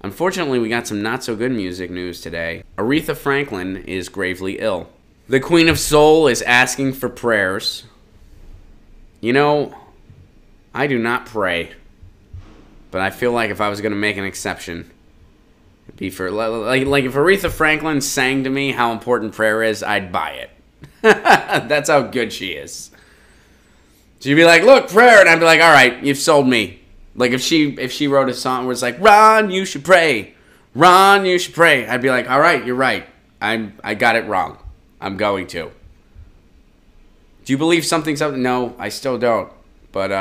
Unfortunately, we got some not-so-good music news today. Aretha Franklin is gravely ill. The Queen of Soul is asking for prayers. You know, I do not pray. But I feel like if I was going to make an exception, it'd be for, like if Aretha Franklin sang to me how important prayer is, I'd buy it. That's how good she is. She'd be like, look, prayer, and I'd be like, all right, you've sold me. Like, if she wrote a song where it's like, Ron, you should pray. Ron, you should pray. I'd be like, all right, you're right. I got it wrong. I'm going to. Do you believe something? No, I still don't. But,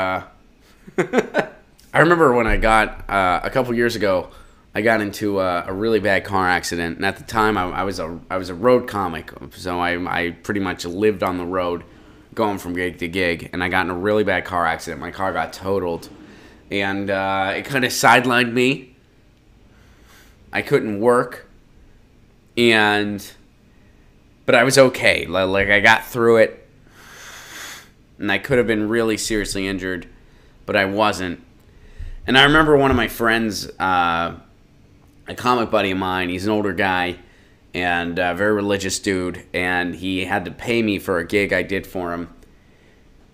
I remember when I got, a couple years ago, I got into a really bad car accident. And at the time, I was a road comic. So I pretty much lived on the road, going from gig to gig. And I got in a really bad car accident. My car got totaled. And it kind of sidelined me. I couldn't work. But I was okay. Like, I got through it. And I could have been really seriously injured. But I wasn't. And I remember one of my friends, a comic buddy of mine, he's an older guy. And a very religious dude. And he had to pay me for a gig I did for him.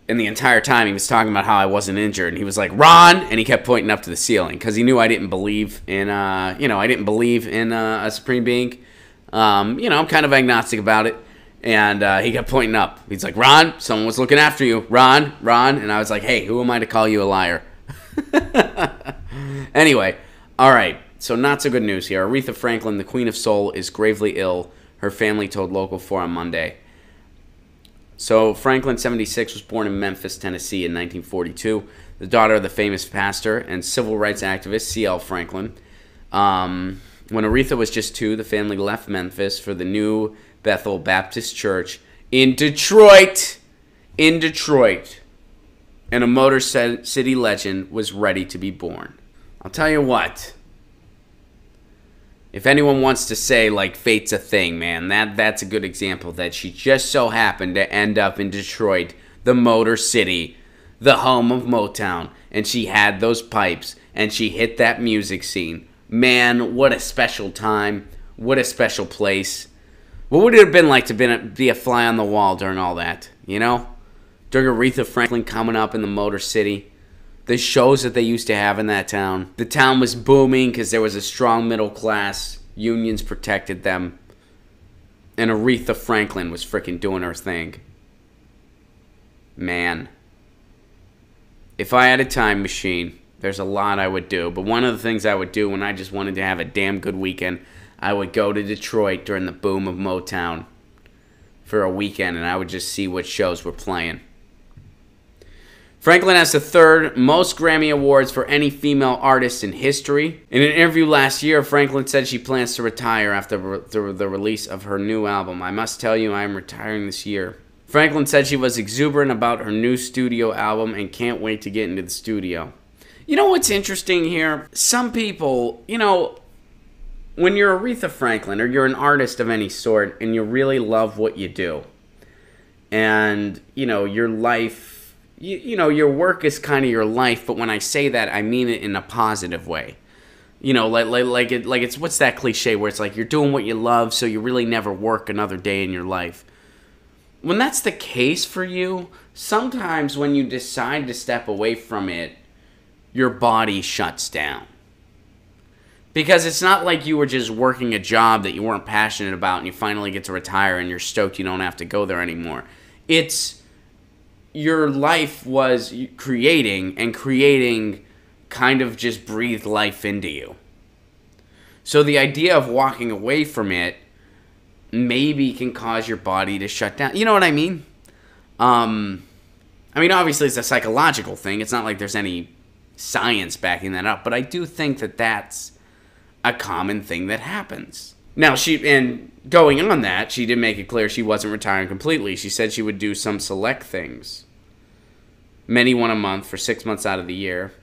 And the entire time he was talking about how I wasn't injured. And he was like, Ron! And he kept pointing up to the ceiling. Because he knew I didn't believe in, I didn't believe in a supreme being. I'm kind of agnostic about it. And he kept pointing up. He's like, Ron, someone was looking after you. Ron. And I was like, hey, who am I to call you a liar? Anyway, all right. So not so good news here. Aretha Franklin, the Queen of Soul, is gravely ill. Her family told Local 4 on Monday. So Franklin, 76, was born in Memphis, Tennessee in 1942, the daughter of the famous pastor and civil rights activist C.L. Franklin. When Aretha was just 2, the family left Memphis for the New Bethel Baptist Church in Detroit. And a Motor City legend was ready to be born. I'll tell you what. If anyone wants to say, like, fate's a thing, man, that's a good example that she just so happened to end up in Detroit, the Motor City, the home of Motown, and she had those pipes, and she hit that music scene. Man, what a special time. What a special place. What would it have been like to be a fly on the wall during all that, you know? During Aretha Franklin coming up in the Motor City. The shows that they used to have in that town. The town was booming because there was a strong middle class. Unions protected them. And Aretha Franklin was freaking doing her thing. Man. If I had a time machine, there's a lot I would do. But one of the things I would do when I just wanted to have a damn good weekend, I would go to Detroit during the boom of Motown for a weekend, and I would just see what shows were playing. Franklin has the 3rd most Grammy Awards for any female artist in history. In an interview last year, Franklin said she plans to retire after the release of her new album. I must tell you, I am retiring this year. Franklin said she was exuberant about her new studio album and can't wait to get into the studio. You know what's interesting here? Some people, when you're Aretha Franklin or you're an artist of any sort and you really love what you do and, your life... your work is kind of your life, but when I say that, I mean it in a positive way. Like it's what's that cliche where it's like you're doing what you love, so you really never work another day in your life. When that's the case for you, sometimes when you decide to step away from it, your body shuts down. Because it's not like you were just working a job that you weren't passionate about and you finally get to retire and you're stoked you don't have to go there anymore. It's your life was creating, and creating kind of just breathed life into you. So the idea of walking away from it maybe can cause your body to shut down. You know what I mean? Obviously it's a psychological thing. It's not like there's any science backing that up, but I do think that that's a common thing that happens. Now, going on that, she did make it clear she wasn't retiring completely. She said she would do some select things. Many one a month for 6 months out of the year.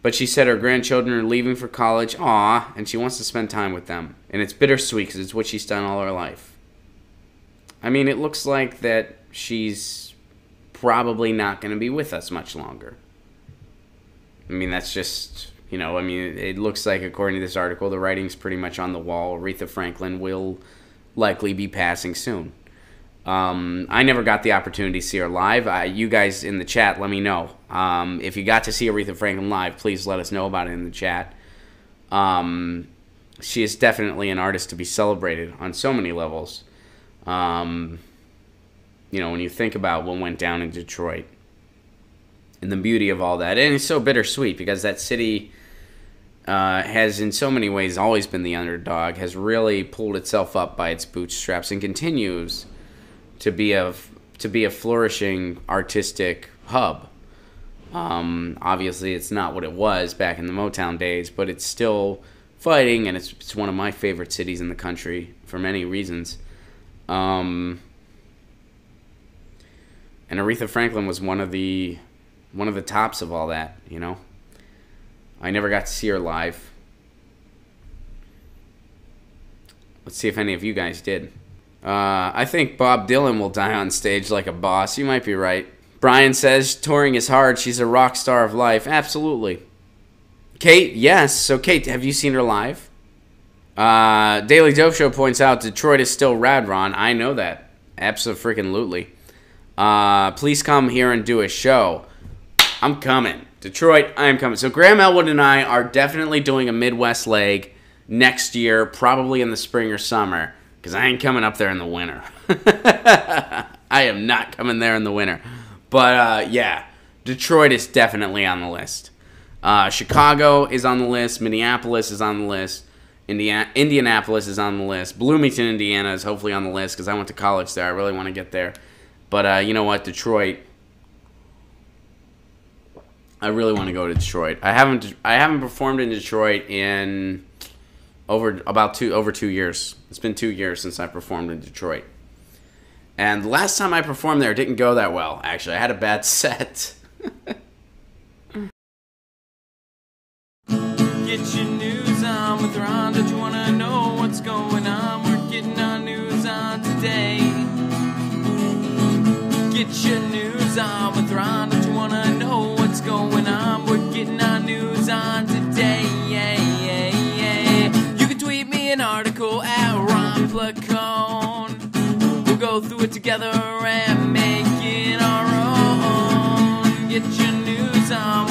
But she said her grandchildren are leaving for college, and she wants to spend time with them. And it's bittersweet because it's what she's done all her life. It looks like that she's probably not going to be with us much longer. That's just You know, I mean, it looks like, according to this article, the writing's pretty much on the wall. Aretha Franklin will likely be passing soon. I never got the opportunity to see her live. You guys in the chat, let me know. If you got to see Aretha Franklin live, please let us know about it in the chat. She is definitely an artist to be celebrated on so many levels. You know, when you think about what went down in Detroit and the beauty of all that. And it's so bittersweet because that city has in so many ways always been the underdog, has really pulled itself up by its bootstraps and continues to be a flourishing artistic hub. Obviously, it's not what it was back in the Motown days, but it's still fighting, and it's one of my favorite cities in the country for many reasons. And Aretha Franklin was one of the tops of all that, you know. I never got to see her live. Let's see if any of you guys did. I think Bob Dylan will die on stage like a boss. You might be right. Brian says touring is hard. She's a rock star of life. Absolutely. Kate, yes. So Kate, have you seen her live? Daily Dope Show points out Detroit is still rad, Ron. I know that. Abso-freaking-lutely. Please come here and do a show. I'm coming. Detroit, I am coming. So Graham Elwood and I are definitely doing a Midwest leg next year, probably in the spring or summer, because I ain't coming up there in the winter. I am not coming there in the winter. But, yeah, Detroit is definitely on the list. Chicago is on the list. Minneapolis is on the list. Indianapolis is on the list. Bloomington, Indiana is hopefully on the list because I went to college there. I really want to get there. But you know what? Detroit. I really want to go to Detroit. I haven't performed in Detroit in over 2 years. It's been 2 years since I performed in Detroit. And the last time I performed there, it didn't go that well, actually. I had a bad set. Get your news on with Ron. Don't you want to know what's going on? We're getting our news on today. Get your news on with Ron. Don't you want to know what's going on? We're getting our news on today. You can tweet me an article at Ron Placone. We'll go through it together and make it our own. Get your news on